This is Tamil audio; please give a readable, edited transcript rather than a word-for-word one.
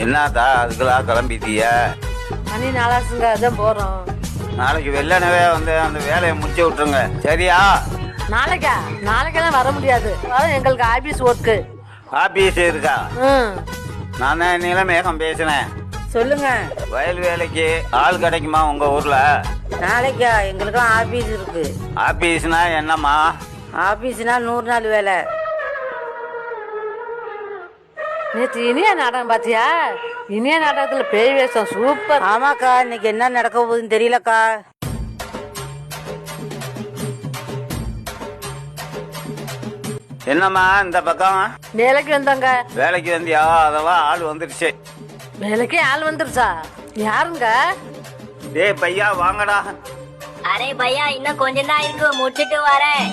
என்னத்தா அதுக்கெல்லாம் கிளம்பிட்டிய? மணி நாளாச்சுங்க, அதான் போறோம். நாளைக்கு வெள்ளனவே வந்து அந்த வேலையை முடிச்சு விட்டுருங்க, சரியா? நாளைக்கெல்லாம் வர முடியாது. எங்களுக்கு ஆபீஸ் ஒர்க்கு. ஆபீஸ் இருக்கா? ம், நான் தான் நீலமேகம் பேசுனேன். சொல்லுங்க. வயல் வேலைக்கு ஆள் கிடைக்குமா உங்க ஊர்ல? நாளைக்கா? எங்களுக்கும் ஆபீஸ் இருக்கு. ஆபீஸ்னா என்னம்மா? ஆபீஸ்னா 100 நாள் வேலை. நேற்று இனிய நாடகம் பாத்தியா? இனிய நாடகத்துல பேய் வேஷம் சூப்பர். ஆமாக்கா, இன்னைக்கு என்ன நடக்க போகுதுன்னு தெரியலக்கா. என்னம்மா இந்த பக்கம்? வேலைக்கு வந்தாங்க. வேலைக்கு வந்தியா? அதெல்லாம் ஆள் வந்துடுச்சு. வேலைக்கே ஆள் வந்துருச்சா? யாருங்க? டேய் பையா வாங்கடா. அரே பையா, இன்னும் கொஞ்சம் தான் இருக்கு, முடிச்சிட்டு வரேன்.